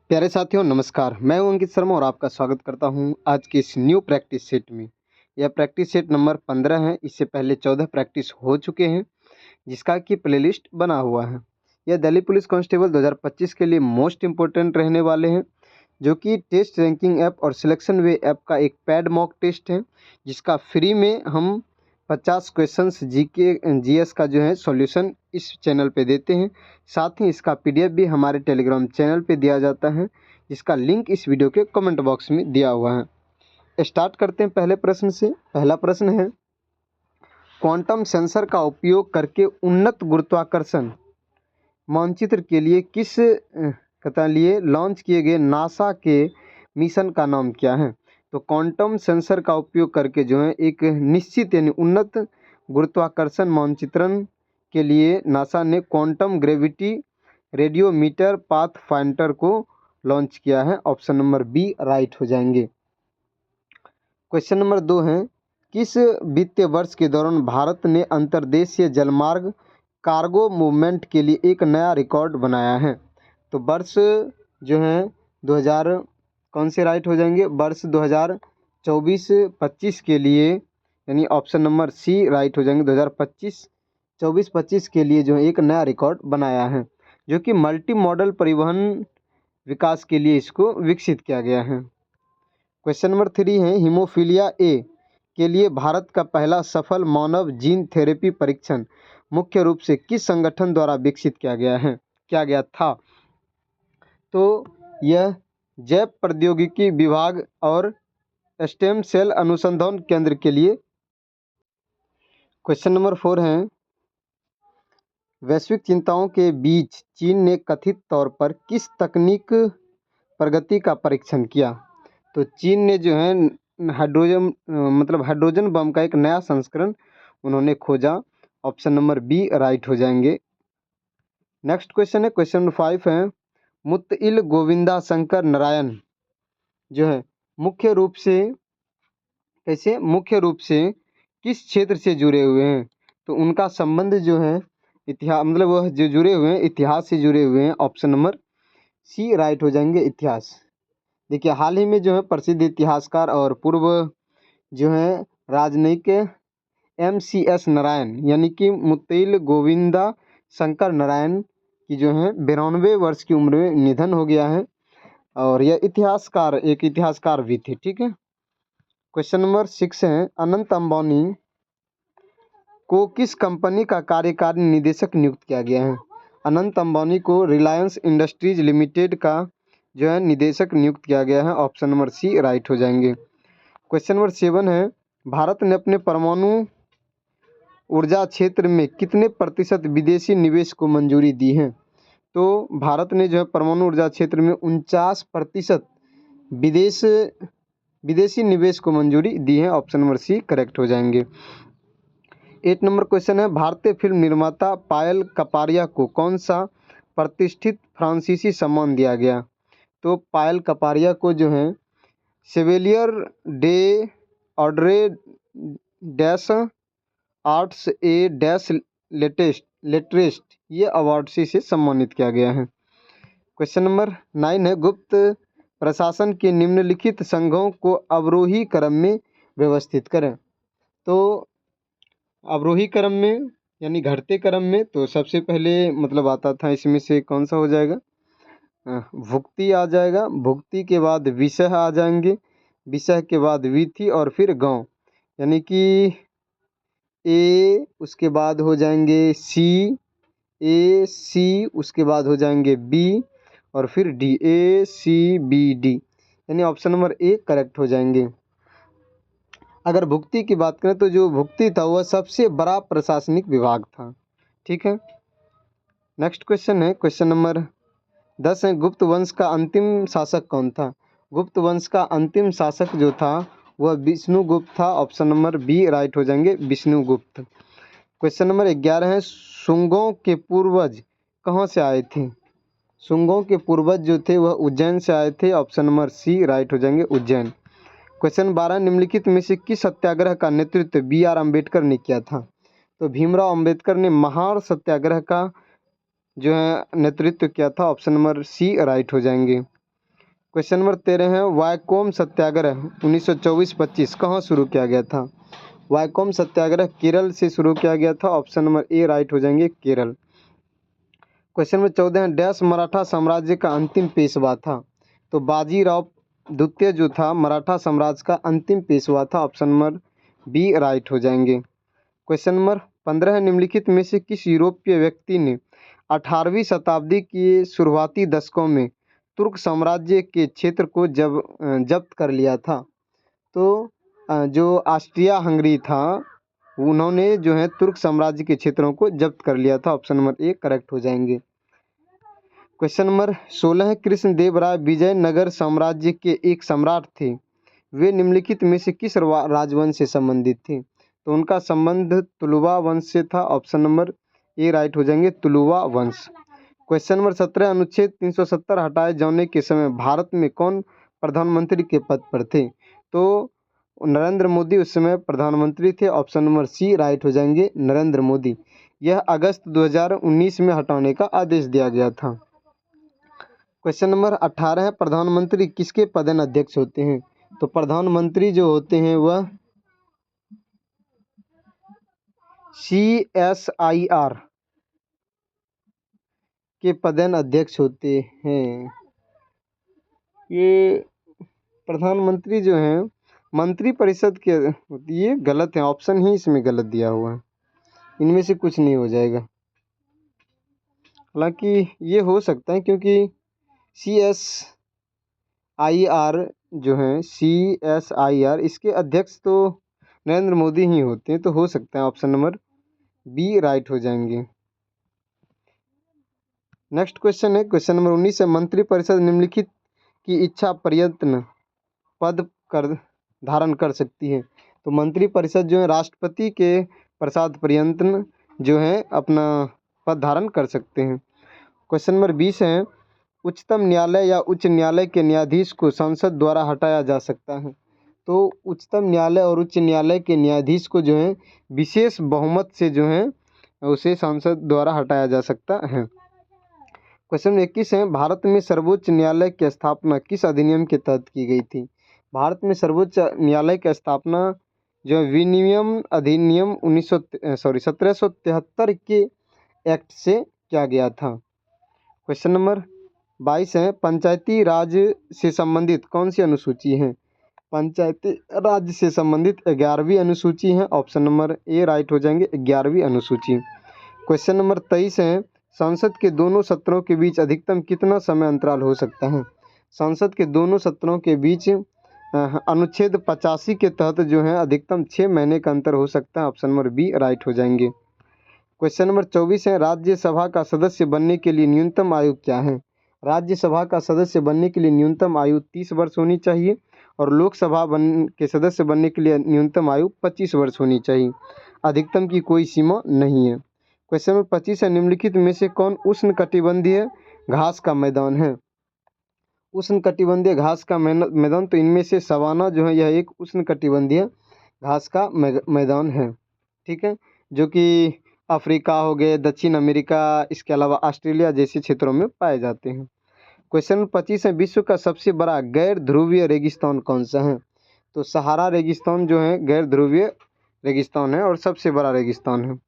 प्यारे साथियों नमस्कार। मैं हूं अंकित शर्मा और आपका स्वागत करता हूं आज के इस न्यू प्रैक्टिस सेट में। यह प्रैक्टिस सेट नंबर 15 है। इससे पहले 14 प्रैक्टिस हो चुके हैं जिसका कि प्लेलिस्ट बना हुआ है। यह दिल्ली पुलिस कांस्टेबल 2025 के लिए मोस्ट इंपॉर्टेंट रहने वाले हैं, जो कि टेस्ट रैंकिंग ऐप और सिलेक्शन वे ऐप का एक पैड मॉक टेस्ट है, जिसका फ्री में हम 50 क्वेश्चंस जीके जीएस का जो है सॉल्यूशन इस चैनल पे देते हैं। साथ ही इसका पीडीएफ भी हमारे टेलीग्राम चैनल पे दिया जाता है, जिसका लिंक इस वीडियो के कमेंट बॉक्स में दिया हुआ है। स्टार्ट करते हैं पहले प्रश्न से। पहला प्रश्न है, क्वांटम सेंसर का उपयोग करके उन्नत गुरुत्वाकर्षण मानचित्र के लिए लिए लॉन्च किए गए नासा के मिशन का नाम क्या है? तो क्वांटम सेंसर का उपयोग करके जो है एक निश्चित यानी उन्नत गुरुत्वाकर्षण मानचित्रण के लिए नासा ने क्वांटम ग्रेविटी रेडियोमीटर पाथफाइंडर को लॉन्च किया है। ऑप्शन नंबर बी राइट हो जाएंगे। क्वेश्चन नंबर 2 है, किस वित्तीय वर्ष के दौरान भारत ने अंतर्देशीय जलमार्ग कार्गो मूवमेंट के लिए एक नया रिकॉर्ड बनाया है? तो वर्ष जो है 2000 कौन से राइट हो जाएंगे? वर्ष 2024-25 के लिए, यानी ऑप्शन नंबर सी राइट हो जाएंगे। 2024-25 के लिए जो है एक नया रिकॉर्ड बनाया है, जो कि मल्टी मॉडल परिवहन विकास के लिए इसको विकसित किया गया है। क्वेश्चन नंबर 3 है, हीमोफीलिया ए के लिए भारत का पहला सफल मानव जीन थेरेपी परीक्षण मुख्य रूप से किस संगठन द्वारा विकसित किया गया था? तो यह जैव प्रौद्योगिकी विभाग और स्टेम सेल अनुसंधान केंद्र के लिए। क्वेश्चन नंबर 4 है, वैश्विक चिंताओं के बीच चीन ने कथित तौर पर किस तकनीक प्रगति का परीक्षण किया? तो चीन ने जो है हाइड्रोजन बम का एक नया संस्करण उन्होंने खोजा। ऑप्शन नंबर बी राइट हो जाएंगे। नेक्स्ट क्वेश्चन है, क्वेश्चन नंबर 5 है, मुत्तिल गोविंदा शंकर नारायण जो है मुख्य रूप से किस क्षेत्र से जुड़े हुए हैं? तो उनका संबंध जो है इतिहास, वह जो जुड़े हुए हैं इतिहास से जुड़े हुए हैं। ऑप्शन नंबर सी राइट हो जाएंगे, इतिहास। देखिए, हाल ही में जो है प्रसिद्ध इतिहासकार और पूर्व जो है राजनयिक MCS नारायण यानी कि मुत्तिल गोविंदा शंकर नारायण की जो है 92 वर्ष की उम्र में निधन हो गया है, और यह एक इतिहासकार भी थे। ठीक है। क्वेश्चन नंबर 6 है, अनंत अंबानी को किस कंपनी का कार्यकारी निदेशक नियुक्त किया गया है? अनंत अंबानी को रिलायंस इंडस्ट्रीज लिमिटेड का जो है निदेशक नियुक्त किया गया है। ऑप्शन नंबर सी राइट हो जाएंगे। क्वेश्चन नंबर 7 है, भारत ने अपने परमाणु ऊर्जा क्षेत्र में कितने प्रतिशत विदेशी निवेश को मंजूरी दी है? तो भारत ने जो है परमाणु ऊर्जा क्षेत्र में 49% विदेशी निवेश को मंजूरी दी है। ऑप्शन नंबर सी करेक्ट हो जाएंगे। 8 नंबर क्वेश्चन है, भारतीय फिल्म निर्माता पायल कपाड़िया को कौन सा प्रतिष्ठित फ्रांसीसी सम्मान दिया गया? तो पायल कपाड़िया को जो है शेवेलियर डे ऑर्डरे डैश आर्ट्स ए डैश लेटेस्ट ये अवार्ड से सम्मानित किया गया है। क्वेश्चन नंबर 9 है, गुप्त प्रशासन के निम्नलिखित संघों को अवरोही क्रम में व्यवस्थित करें। तो अवरोही क्रम में यानी घटते क्रम में, तो सबसे पहले आता था इसमें से कौन सा हो जाएगा? भुक्ति आ जाएगा। भुक्ति के बाद विषय आ जाएंगे, विषय के बाद विधि और फिर गांव, यानी कि ए, उसके बाद हो जाएंगे सी, उसके बाद हो जाएंगे बी और फिर डी, ACBD, यानी ऑप्शन नंबर ए करेक्ट हो जाएंगे। अगर भुक्ति की बात करें तो जो भुक्ति था वह सबसे बड़ा प्रशासनिक विभाग था। ठीक है। नेक्स्ट क्वेश्चन है, क्वेश्चन नंबर 10 है, गुप्त वंश का अंतिम शासक कौन था? गुप्त वंश का अंतिम शासक जो था वह विष्णुगुप्त था। ऑप्शन नंबर बी राइट हो जाएंगे, विष्णुगुप्त। क्वेश्चन नंबर 11 है, शुंगों के पूर्वज कहाँ से आए थे? शुंगों के पूर्वज जो थे वह उज्जैन से आए थे। ऑप्शन नंबर सी राइट हो जाएंगे, उज्जैन। क्वेश्चन 12, निम्नलिखित में से किस सत्याग्रह का नेतृत्व BR अम्बेडकर ने किया था? तो भीमराव अम्बेडकर ने महार सत्याग्रह का जो है नेतृत्व किया था। ऑप्शन नंबर सी राइट हो जाएंगे। क्वेश्चन नंबर 13 है, वायकोम सत्याग्रह 1924-25 कहाँ शुरू किया गया था? वायकोम सत्याग्रह केरल से शुरू किया गया था। ऑप्शन नंबर ए राइट हो जाएंगे, केरल। क्वेश्चन नंबर 14 है, डैश मराठा साम्राज्य का अंतिम पेशवा था? तो बाजीराव द्वितीय जो था मराठा साम्राज्य का अंतिम पेशवा था। ऑप्शन नंबर बी राइट हो जाएंगे। क्वेश्चन नंबर 15 है, निम्नलिखित में से किस यूरोपीय व्यक्ति ने 18वीं शताब्दी के शुरुआती दशकों में तुर्क साम्राज्य के क्षेत्र को जब्त कर लिया था? तो जो ऑस्ट्रिया हंगरी था उन्होंने जो है तुर्क साम्राज्य के क्षेत्रों को जब्त कर लिया था। ऑप्शन नंबर ए करेक्ट हो जाएंगे। क्वेश्चन नंबर 16 है, कृष्णदेवराय विजयनगर साम्राज्य के एक सम्राट थे। वे निम्नलिखित में से किस राजवंश से संबंधित थे? तो उनका संबंध तुलुवा वंश से था। ऑप्शन नंबर ए राइट हो जाएंगे, तुलुवा वंश। क्वेश्चन नंबर 17, अनुच्छेद 370 हटाए जाने के समय भारत में कौन प्रधानमंत्री के पद पर थे? तो नरेंद्र मोदी उस समय प्रधानमंत्री थे। ऑप्शन नंबर सी राइट हो जाएंगे, नरेंद्र मोदी। यह अगस्त 2019 में हटाने का आदेश दिया गया था। क्वेश्चन नंबर 18 है, प्रधानमंत्री किसके पदेन अध्यक्ष होते हैं? तो प्रधानमंत्री जो होते हैं वह CSIR के पदेन अध्यक्ष होते हैं। ये प्रधानमंत्री जो हैं मंत्री परिषद के, ये गलत है, ऑप्शन ही इसमें गलत दिया हुआ है, इनमें से कुछ नहीं हो जाएगा। हालांकि ये हो सकता है क्योंकि CSIR जो है CSIR इसके अध्यक्ष तो नरेंद्र मोदी ही होते हैं, तो हो सकता है ऑप्शन नंबर बी राइट हो जाएंगे। नेक्स्ट क्वेश्चन है, क्वेश्चन नंबर 19 है, मंत्रिपरिषद निम्नलिखित की इच्छा प्रयत्न पद कर धारण कर सकती है? तो मंत्रिपरिषद जो है राष्ट्रपति के प्रसाद पर्यंत जो है अपना पद धारण कर सकते हैं। क्वेश्चन नंबर 20 है, उच्चतम न्यायालय या उच्च न्यायालय के न्यायाधीश को संसद द्वारा हटाया जा सकता है? तो उच्चतम न्यायालय और उच्च न्यायालय के न्यायाधीश को जो है विशेष बहुमत से जो है उसे संसद द्वारा हटाया जा सकता है। क्वेश्चन 21 है, भारत में सर्वोच्च न्यायालय की स्थापना किस अधिनियम के तहत की गई थी? भारत में सर्वोच्च न्यायालय की स्थापना जो है विनिमय अधिनियम 1773 के एक्ट से किया गया था। क्वेश्चन नंबर 22 है, पंचायती राज से संबंधित कौन सी अनुसूची है? पंचायती राज से संबंधित 11वीं अनुसूची है। ऑप्शन नंबर ए राइट हो जाएंगे, 11वीं अनुसूची। क्वेश्चन नंबर 23 है, संसद के दोनों सत्रों के बीच अधिकतम कितना समय अंतराल हो सकता है? संसद के दोनों सत्रों के बीच अनुच्छेद 85 के तहत जो है अधिकतम 6 महीने का अंतर हो सकता है। ऑप्शन नंबर बी राइट हो जाएंगे। क्वेश्चन नंबर 24 है, राज्यसभा का सदस्य बनने के लिए न्यूनतम आयु क्या है? राज्यसभा का सदस्य बनने के लिए न्यूनतम आयु 30 वर्ष होनी चाहिए और लोकसभा के सदस्य बनने के लिए न्यूनतम आयु 25 वर्ष होनी चाहिए। अधिकतम की कोई सीमा नहीं है। क्वेश्चन नंबर 25 है, निम्नलिखित में से कौन उष्णकटिबंधीय घास का मैदान है? उष्णकटिबंधीय घास का मैदान, तो इनमें से सवाना जो है यह एक उष्णकटिबंधीय घास का मैदान है। ठीक है, जो कि अफ्रीका हो गए, दक्षिण अमेरिका, इसके अलावा ऑस्ट्रेलिया जैसे क्षेत्रों में पाए जाते हैं। क्वेश्चन 25 है, विश्व का सबसे बड़ा गैर ध्रुवीय रेगिस्तान कौन सा है? तो सहारा रेगिस्तान जो है गैर ध्रुवीय रेगिस्तान है और सबसे बड़ा रेगिस्तान है।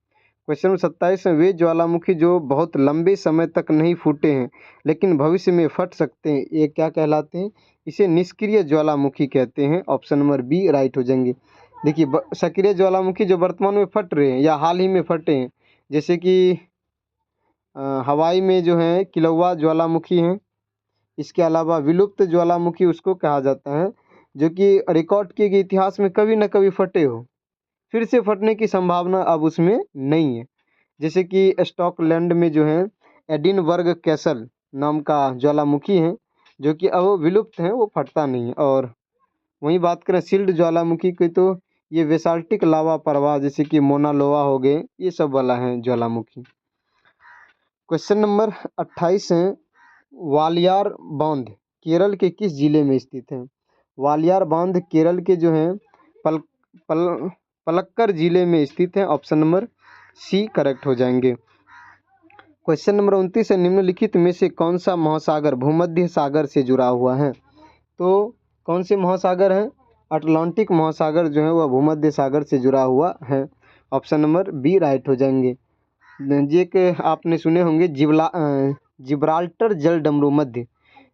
क्वेश्चन नंबर 27 है, वे ज्वालामुखी जो बहुत लंबे समय तक नहीं फूटे हैं लेकिन भविष्य में फट सकते हैं, ये क्या कहलाते हैं? इसे निष्क्रिय ज्वालामुखी कहते हैं। ऑप्शन नंबर बी राइट हो जाएंगे। देखिए, सक्रिय ज्वालामुखी जो वर्तमान में फट रहे हैं या हाल ही में फटे हैं, जैसे कि हवाई में जो है किलौआ ज्वालामुखी हैं। इसके अलावा विलुप्त ज्वालामुखी उसको कहा जाता है जो कि रिकॉर्ड किए गए इतिहास में कभी न कभी फटे हो, फिर से फटने की संभावना अब उसमें नहीं है। जैसे कि स्कॉटलैंड में जो है एडिनबर्ग कैसल नाम का ज्वालामुखी है जो कि अब विलुप्त है, वो फटता नहीं है। और वहीं बात करें शील्ड ज्वालामुखी की, तो ये बेसाल्टिक लावा प्रवाह जैसे कि मोना लोवा हो गए, ये सब वाला है ज्वालामुखी। क्वेश्चन नंबर 28 है, वालियार बांध केरल के किस जिले में स्थित है? वालियार बांध केरल के जो है पलक्कड़ जिले में स्थित है। ऑप्शन नंबर सी करेक्ट हो जाएंगे। क्वेश्चन नंबर 29 है, निम्नलिखित में से कौन सा महासागर भूमध्य सागर से जुड़ा हुआ है? तो कौन से महासागर हैं? अटलांटिक महासागर जो है वह भूमध्य सागर से जुड़ा हुआ है। ऑप्शन नंबर बी राइट हो जाएंगे। ये कि आपने सुने होंगे जिब्राल्टर जल डमरू मध्य,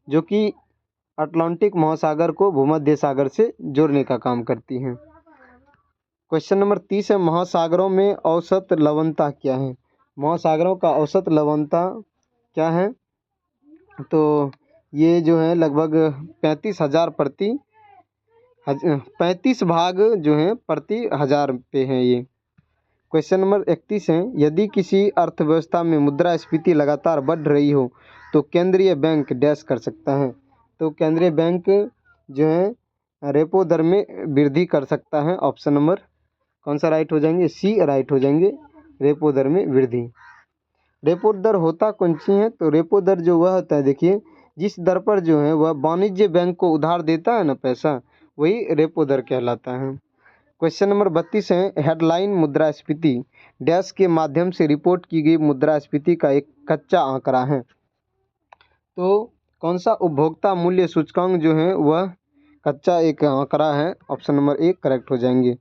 जो कि अटलांटिक महासागर को भूमध्य सागर से जोड़ने का काम करती हैं। क्वेश्चन नंबर 30 है, महासागरों में औसत लवणता क्या है? महासागरों का औसत लवणता क्या है? तो ये जो है लगभग 35 भाग जो है प्रति हजार पे हैं ये। क्वेश्चन नंबर 31 है, यदि किसी अर्थव्यवस्था में मुद्रास्फीति लगातार बढ़ रही हो तो केंद्रीय बैंक डैश कर सकता है। तो केंद्रीय बैंक जो है रेपो दर में वृद्धि कर सकता है। ऑप्शन नंबर कौन सा राइट हो जाएंगे? सी राइट हो जाएंगे, रेपो दर में वृद्धि। रेपो दर होता कौन सी है? तो रेपो दर जो वह होता है, देखिए जिस दर पर जो है वह वाणिज्य बैंक को उधार देता है ना पैसा, वही रेपो दर कहलाता है। क्वेश्चन नंबर 32 है, हेडलाइन मुद्रास्फीति डैश के माध्यम से रिपोर्ट की गई मुद्रास्फीति का एक कच्चा आंकड़ा है। तो कौन सा उपभोक्ता मूल्य सूचकांक जो है वह कच्चा एक आंकड़ा है। ऑप्शन नंबर ए करेक्ट हो जाएंगे।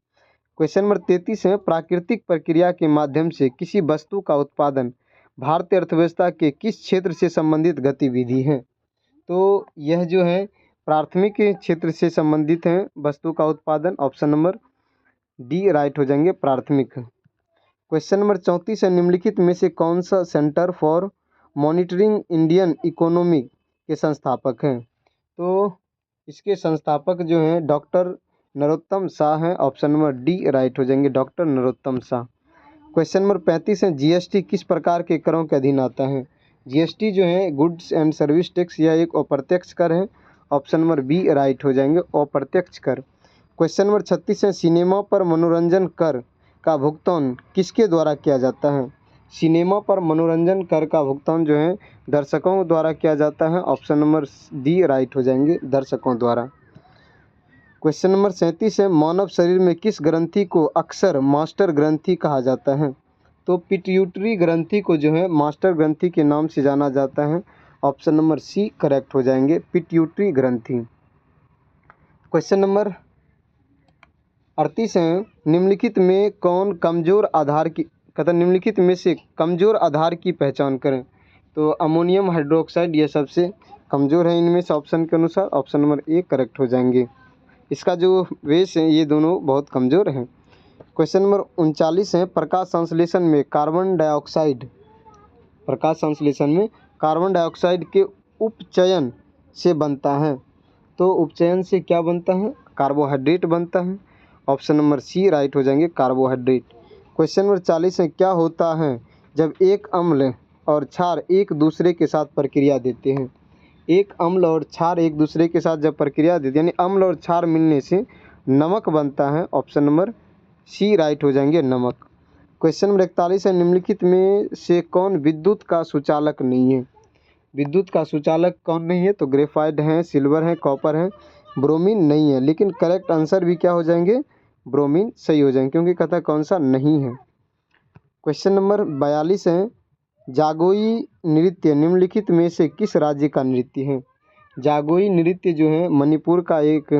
क्वेश्चन नंबर 33 है, प्राकृतिक प्रक्रिया के माध्यम से किसी वस्तु का उत्पादन भारतीय अर्थव्यवस्था के किस क्षेत्र से संबंधित गतिविधि है? तो यह जो है प्राथमिक क्षेत्र से संबंधित है वस्तु का उत्पादन। ऑप्शन नंबर डी राइट हो जाएंगे, प्राथमिक। क्वेश्चन नंबर 34 है, निम्नलिखित में से कौन सा centre for monitoring Indian economy के संस्थापक हैं? तो इसके संस्थापक जो हैं डॉक्टर नरोत्तम शाह हैं। ऑप्शन नंबर डी राइट हो जाएंगे, doctor Narottam Shah. Question number 35 है, जीएसटी किस प्रकार के करों के अधीन आता है? जीएसटी जो है गुड्स एंड सर्विस टैक्स, यह एक अप्रत्यक्ष कर है। ऑप्शन नंबर बी राइट हो जाएंगे, अप्रत्यक्ष कर। क्वेश्चन नंबर 36 है, सिनेमा पर मनोरंजन कर का भुगतान किसके द्वारा किया जाता है? सिनेमा पर मनोरंजन कर का भुगतान जो है दर्शकों द्वारा किया जाता है। ऑप्शन नंबर डी राइट हो जाएंगे, दर्शकों द्वारा। क्वेश्चन नंबर 37 है, मानव शरीर में किस ग्रंथि को अक्सर मास्टर ग्रंथि कहा जाता है? तो पिट्यूटरी ग्रंथि को जो है मास्टर ग्रंथि के नाम से जाना जाता है। ऑप्शन नंबर सी करेक्ट हो जाएंगे, पिट्यूटरी ग्रंथि। क्वेश्चन नंबर 38 है, निम्नलिखित में कौन कमजोर आधार की निम्नलिखित में से कमजोर आधार की पहचान करें? तो अमोनियम हाइड्रोक्साइड यह सबसे कमजोर है इनमें से ऑप्शन के अनुसार। ऑप्शन नंबर ए करेक्ट हो जाएंगे। इसका जो वेश है ये दोनों बहुत कमज़ोर हैं। क्वेश्चन नंबर 39 है, प्रकाश संश्लेषण में कार्बन डाइऑक्साइड के उपचयन से बनता है। तो उपचयन से क्या बनता है? कार्बोहाइड्रेट बनता है। ऑप्शन नंबर सी राइट हो जाएंगे, कार्बोहाइड्रेट। क्वेश्चन नंबर 40 है, क्या होता है जब एक अम्ल और क्षार एक दूसरे के साथ प्रक्रिया देते हैं? एक अम्ल और क्षार एक दूसरे के साथ जब प्रक्रिया देते हैं, यानी अम्ल और क्षार मिलने से नमक बनता है। ऑप्शन नंबर सी राइट हो जाएंगे, नमक। क्वेश्चन नंबर 41 है, निम्नलिखित में से कौन विद्युत का सुचालक नहीं है? विद्युत का सुचालक कौन नहीं है? तो ग्रेफाइट है, सिल्वर है, कॉपर है, ब्रोमीन नहीं है। लेकिन करेक्ट आंसर भी क्या हो जाएंगे? ब्रोमीन सही हो जाएंगे, क्योंकि कहता है कौन सा नहीं है। क्वेश्चन नंबर 42 है, जागोई नृत्य निम्नलिखित में से किस राज्य का नृत्य है? जागोई नृत्य जो है मणिपुर का एक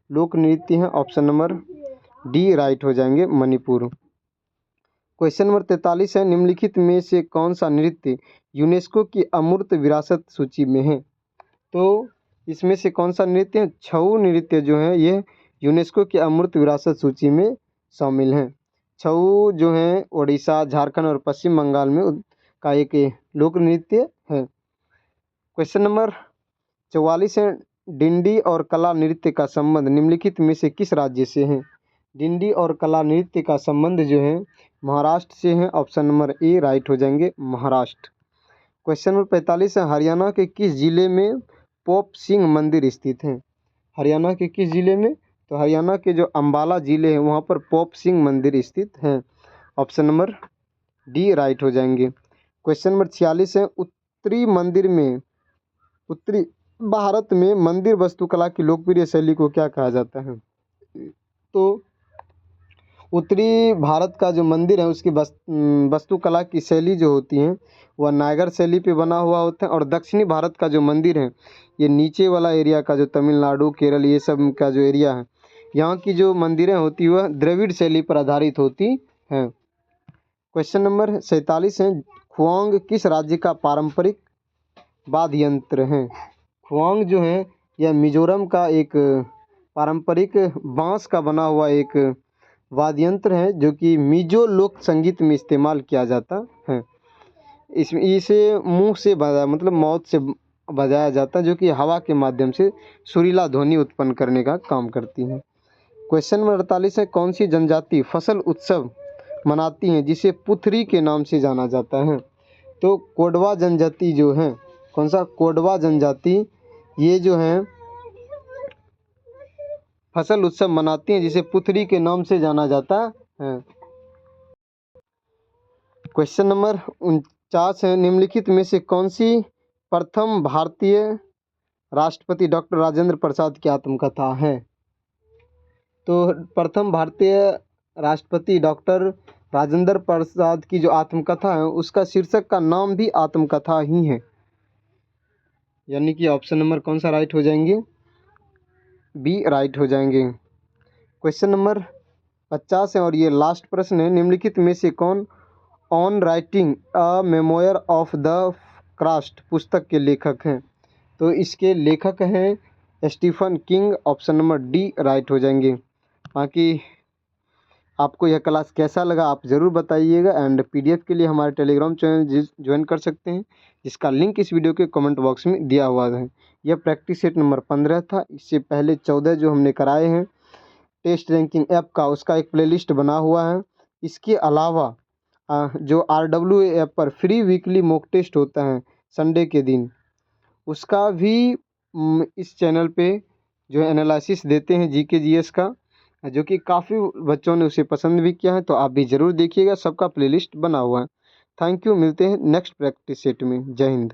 लोक नृत्य है। ऑप्शन नंबर डी राइट हो जाएंगे, मणिपुर। क्वेश्चन नंबर 43 है, निम्नलिखित में से कौन सा नृत्य यूनेस्को की अमूर्त विरासत सूची में है? तो इसमें से कौन सा नृत्य है? छऊ नृत्य जो है ये यूनेस्को की अमूर्त विरासत सूची में शामिल है। छऊ जो है उड़ीसा, झारखंड और पश्चिम बंगाल में का एक लोक नृत्य है। क्वेश्चन नंबर 44 है, डिंडी और कला नृत्य का संबंध निम्नलिखित में से किस राज्य से है? डिंडी और कला नृत्य का संबंध जो है महाराष्ट्र से है। ऑप्शन नंबर ए राइट हो जाएंगे, महाराष्ट्र। क्वेश्चन नंबर 45 है, हरियाणा के किस जिले में पोप सिंह मंदिर स्थित है? हरियाणा के किस जिले में? तो हरियाणा के जो अम्बाला जिले हैं वहाँ पर पोप सिंह मंदिर स्थित हैं। ऑप्शन नंबर डी राइट हो जाएंगे। क्वेश्चन नंबर 46 है, उत्तरी भारत में मंदिर वास्तुकला की लोकप्रिय शैली को क्या कहा जाता है? तो उत्तरी भारत का जो मंदिर है उसकी वास्तुकला की शैली जो होती है वह नागर शैली पे बना हुआ होता है। और दक्षिणी भारत का जो मंदिर है, ये नीचे वाला एरिया का जो तमिलनाडु, केरल, ये सब का जो एरिया है, यहाँ की जो मंदिरें होती है वह द्रविड़ शैली पर आधारित होती हैं। क्वेश्चन नंबर 47 है, खुआंग किस राज्य का पारंपरिक वाद्य यंत्र है? खुआंग जो है यह मिजोरम का एक पारंपरिक बांस का बना हुआ एक वाद्य यंत्र है जो कि मिजो लोक संगीत में इस्तेमाल किया जाता है। इसे मुंह से बजाया मतलब माउथ से बजाया जाता है, जो कि हवा के माध्यम से सुरीला ध्वनि उत्पन्न करने का काम करती है। क्वेश्चन नंबर 48 है, कौन सी जनजाति फसल उत्सव मनाती है जिसे पुथरी के नाम से जाना जाता है? तो कोडवा जनजाति जो है, कौन सा? कोडवा जनजाति, ये जो है फसल उत्सव मनाती हैं जिसे पुथरी के नाम से जाना जाता है। क्वेश्चन नंबर 49 है, निम्नलिखित में से कौन सी प्रथम भारतीय राष्ट्रपति डॉक्टर राजेंद्र प्रसाद की आत्मकथा है? तो प्रथम भारतीय राष्ट्रपति डॉक्टर राजेंद्र प्रसाद की जो आत्मकथा है उसका शीर्षक का नाम भी आत्मकथा ही है, यानी कि ऑप्शन नंबर कौन सा राइट हो जाएंगे? बी राइट हो जाएंगे। क्वेश्चन नंबर 50 है और ये लास्ट प्रश्न है, निम्नलिखित में से कौन on writing a memoir of the craft पुस्तक के लेखक हैं? तो इसके लेखक हैं Stephen King, option number D right हो जाएंगे। बाकी आपको यह क्लास कैसा लगा आप ज़रूर बताइएगा। एंड पीडीएफ के लिए हमारे टेलीग्राम चैनल ज्वाइन कर सकते हैं, जिसका लिंक इस वीडियो के कमेंट बॉक्स में दिया हुआ है। यह प्रैक्टिस सेट नंबर 15 था। इससे पहले 14 जो हमने कराए हैं टेस्ट रैंकिंग ऐप का, उसका एक प्लेलिस्ट बना हुआ है। इसके अलावा जो RWA ऐप पर फ्री वीकली मॉक टेस्ट होता है संडे के दिन, उसका भी इस चैनल पे जो है एनालिसिस देते हैं जीके जीएस का, जो कि काफ़ी बच्चों ने उसे पसंद भी किया है। तो आप भी ज़रूर देखिएगा, सबका प्लेलिस्ट बना हुआ है। थैंक यू, मिलते हैं नेक्स्ट प्रैक्टिस सेट में। जय हिंद।